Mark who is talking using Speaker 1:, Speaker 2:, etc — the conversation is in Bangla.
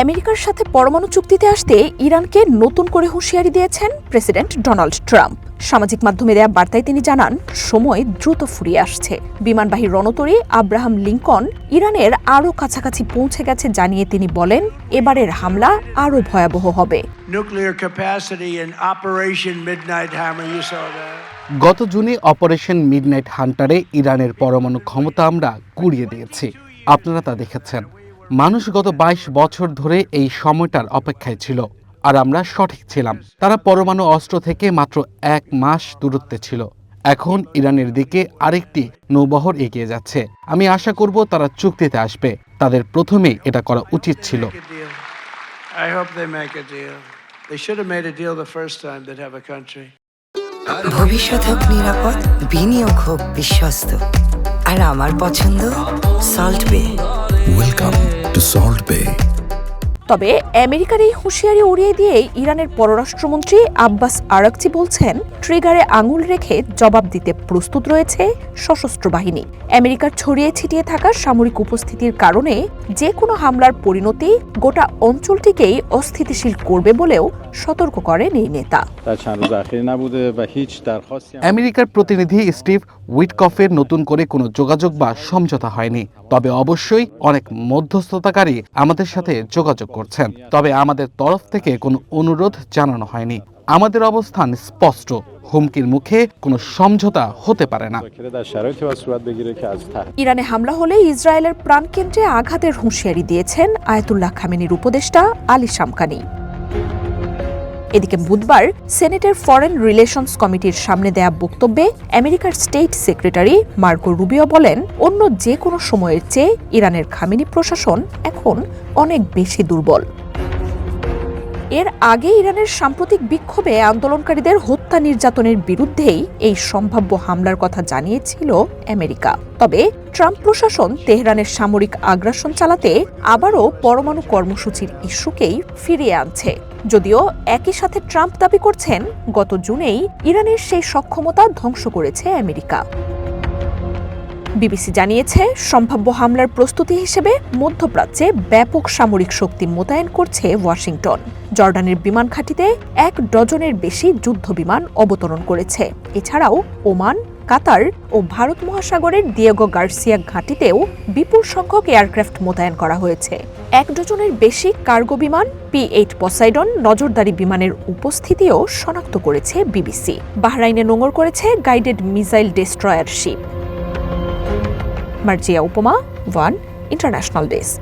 Speaker 1: আমেরিকার সাথে পরমাণু চুক্তিতে আসতে ইরানকে নতুন করে হুঁশিয়ারি দিয়েছেন প্রেসিডেন্ট ডোনাল্ড ট্রাম্প। সামাজিক মাধ্যমে দেয়া বার্তায় তিনি জানান, সময় দ্রুত ফুরিয়ে আসছে। বিমানবাহী রণতরী আব্রাহাম লিঙ্কন ইরানের আরও কাছাকাছি পৌঁছে গেছে জানিয়ে তিনি বলেন, এবারের হামলা আরও ভয়াবহ হবে।
Speaker 2: গত জুনে অপারেশন মিডনাইট হান্টারে ইরানের পরমাণু ক্ষমতা আমরা কুড়িয়ে দিয়েছি। আপনারা তা দেখেছেন। মানুষ গত 22 বছর ধরে এই সময়টার অপেক্ষায় ছিল, আর আমরা সঠিক ছিলাম। তারা পরমাণু অস্ত্র থেকে মাত্র 1 মাস দূরত্বে ছিল। এখন ইরানের দিকে আরেকটি নৌবহর এগিয়ে যাচ্ছে। আমি আশা করব তারা চুক্তিতে আসবে। তাদের প্রথমেই এটা করা উচিত ছিল।
Speaker 3: ভবিষ্যৎ হোক নিরাপদ, বিনিয়োগ হোক বিশ্বস্ত, আর আমার পছন্দ সল্ট বে।
Speaker 4: ওয়েলকাম টু সল্ট বে।
Speaker 1: তবে আমেরিকার এই হুঁশিয়ারি উড়িয়ে দিয়ে ইরানের পররাষ্ট্রমন্ত্রী আব্বাস আরাকচি বলছেন, ট্রিগারে আঙুল রেখে জবাব দিতে প্রস্তুত রয়েছে সশস্ত্র বাহিনী। আমেরিকার ছড়িয়ে ছিটিয়ে থাকা সামরিক উপস্থিতির কারণে যে কোনো হামলার পরিণতি গোটা অঞ্চলটিকেই অস্থিতিশীল করবে বলেও সতর্ক করেন এই নেতা।
Speaker 2: আমেরিকার প্রতিনিধি স্টিভ উইটকফের নতুন করে কোনো যোগাযোগ বা সমঝোতা হয়নি। তবে অবশ্যই অনেক মধ্যস্থতাকারী আমাদের সাথে যোগাযোগ করছেন। তবে আমাদের তরফ থেকে কোনো অনুরোধ জানানো হয়নি। আমাদের অবস্থান স্পষ্ট, হুমকির মুখে কোনো সমঝোতা হতে পারে না।
Speaker 1: ইরানে হামলা হলে ইসরায়েলের প্রাণকেন্দ্রে আঘাতের হুঁশিয়ারি দিয়েছেন আয়াতুল্লাহ খামেনির উপদেষ্টা আলী শামখানি। এদিকে বুধবার সেনেটের ফরেন রিলেশনস কমিটির সামনে দেয়া বক্তব্যে আমেরিকার স্টেট সেক্রেটারি মার্কো রুবিও বলেন, অন্য যে কোনো সময়ের চেয়ে ইরানের খামেনি প্রশাসন এখন অনেক বেশি দুর্বল। এর আগে ইরানের সাম্প্রতিক বিক্ষোভে আন্দোলনকারীদের হত্যা নির্যাতনের বিরুদ্ধেই এই সম্ভাব্য হামলার কথা জানিয়েছিল আমেরিকা। তবে ট্রাম্প প্রশাসন তেহরানের সামরিক আগ্রাসন চালাতে আবারও পরমাণু কর্মসূচির ইস্যুকেই ফিরিয়ে আনছে। যদিও একই সাথে ট্রাম্প দাবি করছেন, গত জুনেই ইরানের সেই সক্ষমতা ধ্বংস করেছে আমেরিকা। বিবিসি জানিয়েছে, সম্ভাব্য হামলার প্রস্তুতি হিসেবে মধ্যপ্রাচ্যে ব্যাপক সামরিক শক্তি মোতায়েন করছে ওয়াশিংটন। জর্ডানের বিমান ঘাঁটিতে 1 ডজনের বেশি যুদ্ধ বিমান অবতরণ করেছে। এছাড়াও ওমান, কাতার ও ভারত মহাসাগরের দিয়েগো গার্সিয়া ঘাঁটিতেও বিপুল সংখ্যক এয়ারক্রাফট মোতায়েন করা হয়েছে। 1 ডজনের বেশি কার্গো বিমান, P-8 পসাইডন নজরদারি বিমানের উপস্থিতিও শনাক্ত করেছে বিবিসি। বাহরাইনে নোঙর করেছে guided missile destroyer ship. Marzia Upoma, one international desk.